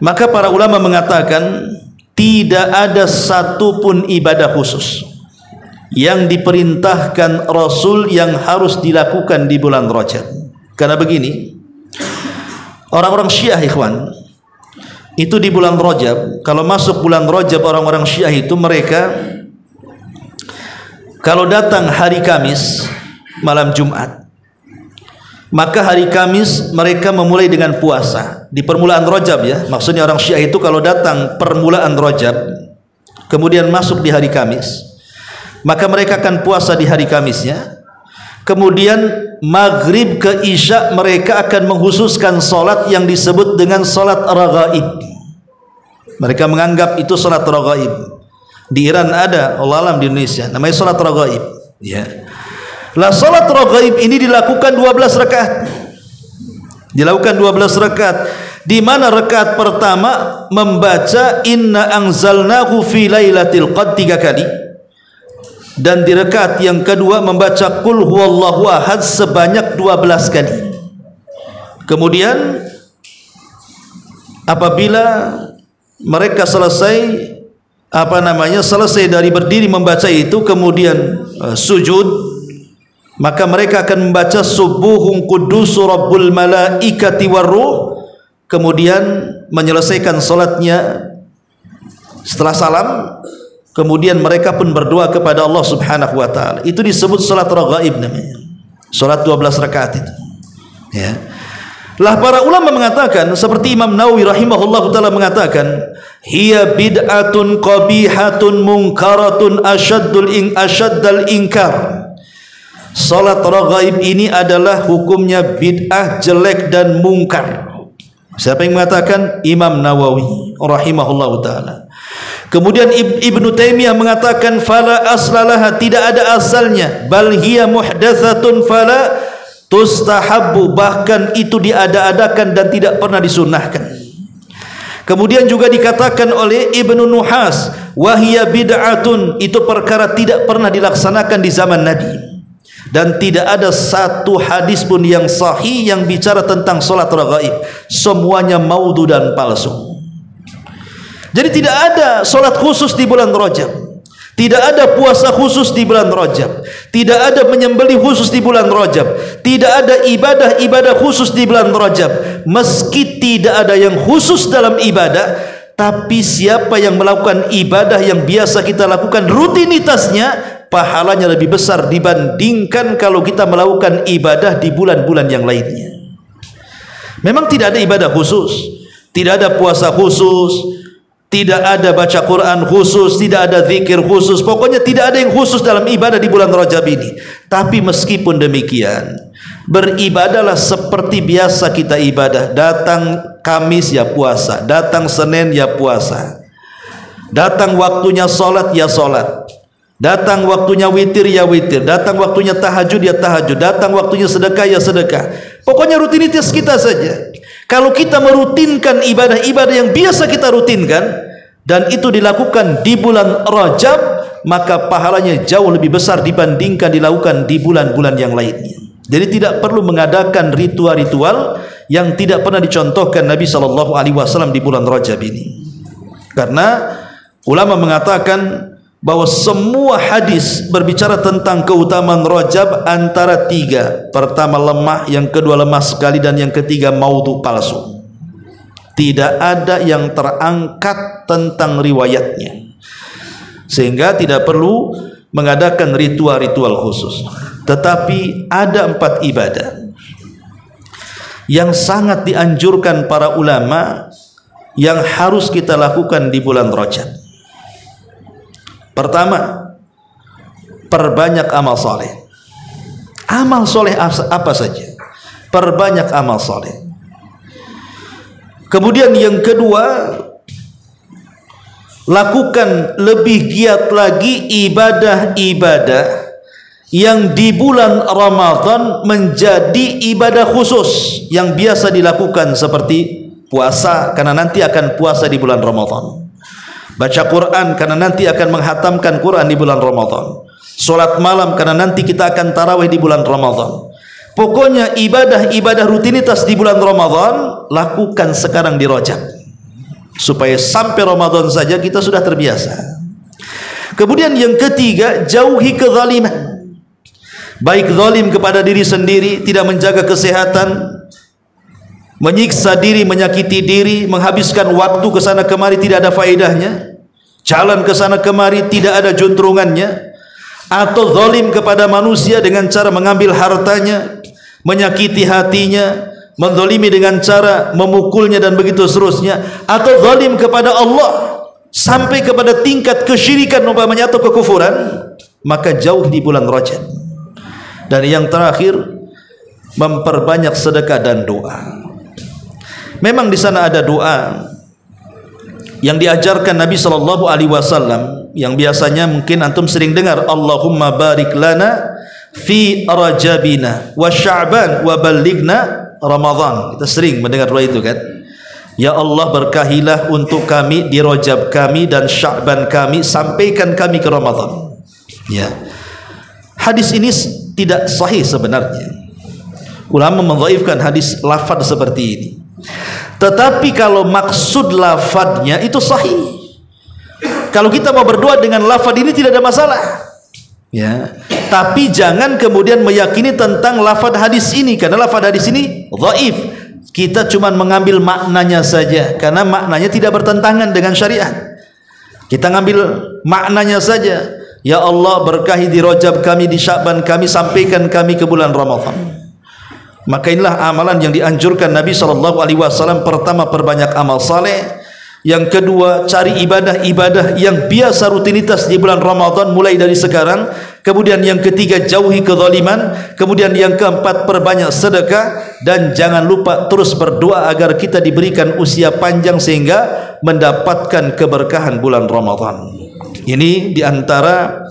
Maka para ulama mengatakan tidak ada satupun ibadah khusus yang diperintahkan Rasul yang harus dilakukan di bulan Rajab. Karena begini, orang-orang Syiah ikhwan, itu di bulan Rajab, kalau masuk bulan Rajab orang-orang Syiah itu mereka kalau datang hari Kamis malam Jumat, maka hari Kamis mereka memulai dengan puasa di permulaan Rajab ya. Maksudnya orang Syiah itu kalau datang permulaan Rajab kemudian masuk di hari Kamis, maka mereka akan puasa di hari Kamisnya. Kemudian maghrib ke isya mereka akan menghususkan solat yang disebut dengan solat raghaib. Mereka menganggap itu solat raghaib. Di Iran ada, Allah alam di Indonesia, namanya solat raghaib. Ya. Lah solat raghaib ini dilakukan 12 rakaat. Dilakukan 12 rakaat. Di mana rakaat pertama membaca inna anzalnahu fi lailatul qadr 3 kali. Dan di rakaat yang kedua membaca qul huwallahu ahad sebanyak 12 kali. Kemudian apabila mereka selesai selesai dari berdiri membaca itu, kemudian sujud, maka mereka akan membaca subuhun quddus rabbul malaikati warruh, kemudian menyelesaikan salatnya. Setelah salam, kemudian mereka pun berdoa kepada Allah Subhanahu wa taala. Itu disebut salat raghaib namanya. Salat 12 rakaat itu. Ya. Lah para ulama mengatakan seperti Imam Nawawi rahimahullahu taala mengatakan, hiya bid'atun qabihatun munkaratun asyaddal inkar. Salat raghaib ini adalah hukumnya bid'ah, jelek dan mungkar. Siapa yang mengatakan? Imam Nawawi rahimahullahu taala. Kemudian Ibnu Taimiyah mengatakan fala aslalaha, tidak ada asalnya, bal hiya muhdatsatun fala tustahabbu, bahkan itu diada-adakan dan tidak pernah disunnahkan. Kemudian juga dikatakan oleh Ibnu Nuhas, wa hiya bid'atun, itu perkara tidak pernah dilaksanakan di zaman Nabi. Dan tidak ada satu hadis pun yang sahih yang bicara tentang salat raghaib. Semuanya maudhu dan palsu. Jadi tidak ada solat khusus di bulan Rajab, tidak ada puasa khusus di bulan Rajab, tidak ada menyembelih khusus di bulan Rajab, tidak ada ibadah-ibadah khusus di bulan Rajab. Meski tidak ada yang khusus dalam ibadah, tapi siapa yang melakukan ibadah yang biasa kita lakukan rutinitasnya, pahalanya lebih besar dibandingkan kalau kita melakukan ibadah di bulan-bulan yang lainnya. Memang tidak ada ibadah khusus, tidak ada puasa khusus, tidak ada baca Quran khusus, tidak ada zikir khusus, pokoknya tidak ada yang khusus dalam ibadah di bulan Rajab ini. Tapi meskipun demikian, beribadahlah seperti biasa kita ibadah. Datang Kamis ya puasa, datang Senin ya puasa, datang waktunya solat ya solat, datang waktunya witir ya witir, datang waktunya tahajud ya tahajud, datang waktunya sedekah ya sedekah. Pokoknya rutinitas kita saja. Kalau kita merutinkan ibadah-ibadah yang biasa kita rutinkan dan itu dilakukan di bulan Rajab, maka pahalanya jauh lebih besar dibandingkan dilakukan di bulan-bulan yang lainnya. Jadi tidak perlu mengadakan ritual-ritual yang tidak pernah dicontohkan Nabi SAW di bulan Rajab ini. Karena ulama mengatakan bahwa semua hadis berbicara tentang keutamaan Rajab antara 3. Pertama lemah, yang kedua lemah sekali, dan yang ketiga maudhu, palsu. Tidak ada yang terangkat tentang riwayatnya, sehingga tidak perlu mengadakan ritual-ritual khusus. Tetapi ada 4 ibadah yang sangat dianjurkan para ulama yang harus kita lakukan di bulan Rajab. Pertama, perbanyak amal soleh. Amal soleh apa saja? Perbanyak amal soleh. Kemudian yang kedua, lakukan lebih giat lagi ibadah-ibadah yang di bulan Ramadan menjadi ibadah khusus yang biasa dilakukan, seperti puasa karena nanti akan puasa di bulan Ramadan, baca Quran karena nanti akan menghatamkan Quran di bulan Ramadan, solat malam karena nanti kita akan tarawih di bulan Ramadan. Pokoknya ibadah-ibadah rutinitas di bulan Ramadan lakukan sekarang di Rajab, supaya sampai Ramadan saja kita sudah terbiasa. Kemudian yang ketiga, jauhi kezaliman. baik zalim kepada diri sendiri, tidak menjaga kesehatan, menyiksa diri, menyakiti diri, menghabiskan waktu ke sana kemari tidak ada faedahnya, jalan ke sana kemari tidak ada juntrungannya, atau zalim kepada manusia dengan cara mengambil hartanya, menyakiti hatinya, menzalimi dengan cara memukulnya dan begitu seterusnya, atau zalim kepada Allah sampai kepada tingkat kesyirikan umpamanya atau kekufuran, maka jauh di bulan Rajab. Dan yang terakhir, memperbanyak sedekah dan doa. Memang di sana ada doa yang diajarkan Nabi SAW, yang biasanya mungkin antum sering dengar, Allahumma barik lana fi rajabina wa sya'ban wa ballighna Ramadan. Kita sering mendengar doa itu kan. Ya Allah, berkahilah untuk kami di Rajab kami dan Sya'ban kami, sampaikan kami ke Ramadan. Ya. Hadis ini tidak sahih sebenarnya. Ulama mendhaifkan hadis lafaz seperti ini. Tetapi kalau maksud lafadznya itu sahih. Kalau kita mau berdoa dengan lafaz ini tidak ada masalah. Ya. Tapi jangan kemudian meyakini tentang lafaz hadis ini, karena lafaz hadis ini dhaif. Kita cuma mengambil maknanya saja, karena maknanya tidak bertentangan dengan syariat. Kita ngambil maknanya saja. Ya Allah, berkahi di Rajab kami, di Sya'ban kami, sampaikan kami ke bulan Ramadan. Maka inilah amalan yang dianjurkan Nabi SAW. Pertama, perbanyak amal saleh. Yang kedua, cari ibadah-ibadah yang biasa rutinitas di bulan Ramadan mulai dari sekarang. Kemudian yang ketiga, jauhi kezaliman. Kemudian yang keempat, perbanyak sedekah. Dan jangan lupa terus berdoa agar kita diberikan usia panjang sehingga mendapatkan keberkahan bulan Ramadan. Ini diantara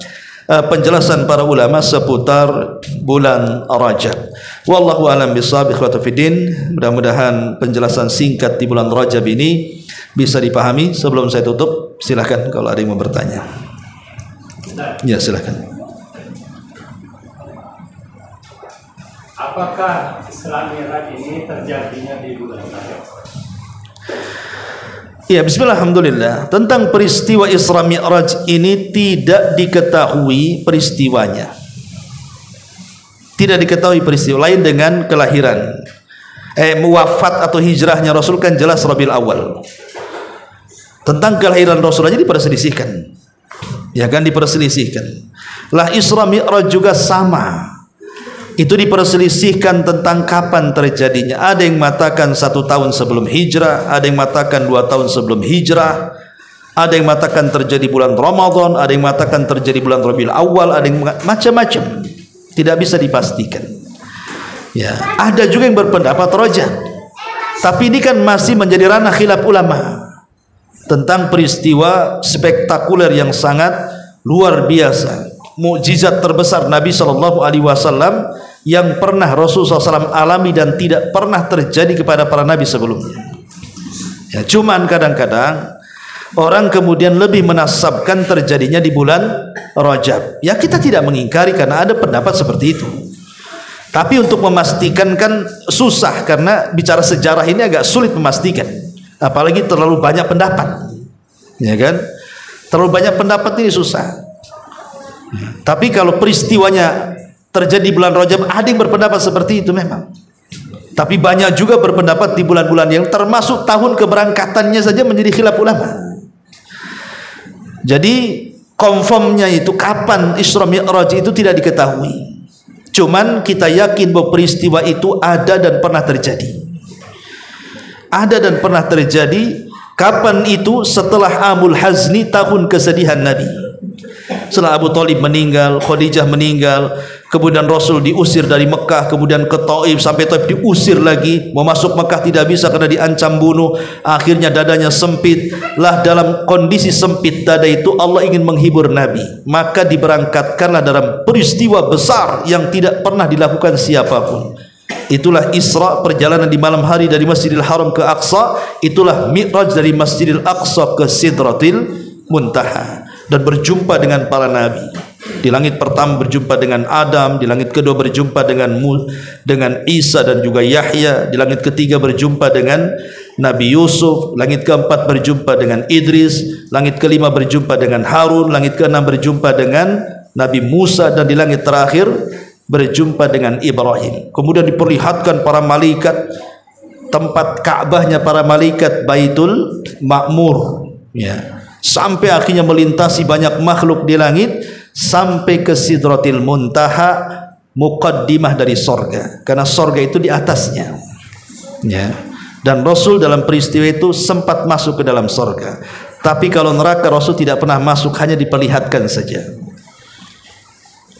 penjelasan para ulama seputar bulan Rajab. Wallahu a'lam bishawab. Ikhwata fiddin, mudah-mudahan penjelasan singkat di bulan Rajab ini bisa dipahami. Sebelum saya tutup, silakan kalau ada yang mau bertanya. Ya, silakan. Apakah Isra Mi'raj ini terjadinya di bulan Rajab? Ya, bismillah, alhamdulillah. Tentang peristiwa Isra Mi'raj ini tidak diketahui peristiwanya. Tidak diketahui peristiwa lain dengan kelahiran. Wafat atau hijrahnya Rasul kan jelas Rabiul Awal. Tentang kelahiran Rasul aja diperselisihkan. Ya kan, diperselisihkan. Lah Isra Mi'raj juga sama. Itu diperselisihkan tentang kapan terjadinya. Ada yang mengatakan 1 tahun sebelum hijrah, ada yang mengatakan 2 tahun sebelum hijrah, ada yang mengatakan terjadi bulan Ramadan, ada yang mengatakan terjadi bulan Rabiul Awal, ada yang macam-macam. Tidak bisa dipastikan. Ya, ada juga yang berpendapat Rajab. Tapi ini kan masih menjadi ranah khilaf ulama tentang peristiwa spektakuler yang sangat luar biasa, mukjizat terbesar Nabi SAW yang pernah Rasulullah SAW alami dan tidak pernah terjadi kepada para nabi sebelumnya. Ya, cuman kadang-kadang orang kemudian lebih menasabkan terjadinya di bulan Rajab. Ya, kita tidak mengingkari karena ada pendapat seperti itu. Tapi untuk memastikan kan susah, karena bicara sejarah ini agak sulit memastikan. Apalagi terlalu banyak pendapat. Ya kan? Terlalu banyak pendapat ini susah. Tapi kalau peristiwanya terjadi di bulan Rajab, ada yang berpendapat seperti itu memang. Tapi banyak juga berpendapat di bulan-bulan yang termasuk tahun keberangkatannya saja menjadi khilaf ulama. Jadi confirmnya itu kapan Isra Mi'raj itu tidak diketahui. Cuman kita yakin bahwa peristiwa itu ada dan pernah terjadi. Ada dan pernah terjadi. Kapan itu? Setelah Amul Hazni, tahun kesedihan Nabi. Setelah Abu Thalib meninggal, Khadijah meninggal, kemudian Rasul diusir dari Mekah, kemudian ke Taif, sampai Taif diusir lagi, mau masuk Mekah tidak bisa karena diancam bunuh. Akhirnya dadanya sempit. Lah dalam kondisi sempit dada itu Allah ingin menghibur Nabi, maka diberangkatkanlah dalam peristiwa besar yang tidak pernah dilakukan siapapun. Itulah Isra, perjalanan di malam hari dari Masjidil Haram ke Aqsa. Itulah Mi'raj dari Masjidil Aqsa ke Sidratil Muntaha, dan berjumpa dengan para nabi. Di langit pertama berjumpa dengan Adam, di langit kedua berjumpa dengan Isa dan juga Yahya, di langit ketiga berjumpa dengan Nabi Yusuf, langit keempat berjumpa dengan Idris, langit kelima berjumpa dengan Harun, langit keenam berjumpa dengan Nabi Musa, dan di langit terakhir berjumpa dengan Ibrahim. Kemudian diperlihatkan para malaikat tempat Ka'bahnya para malaikat, Baitul Ma'mur, ya. Sampai akhirnya melintasi banyak makhluk di langit sampai ke Sidratil Muntaha, muqaddimah dari sorga, karena sorga itu di atasnya, ya. Dan Rasul dalam peristiwa itu sempat masuk ke dalam sorga, tapi kalau neraka Rasul tidak pernah masuk, hanya diperlihatkan saja.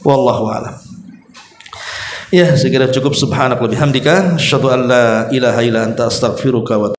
Wallahu a'lam. Ya, saya kira cukup. Subhanaka wa bihamdika, asyhadu an la ilaha illa anta, astaghfiruka wa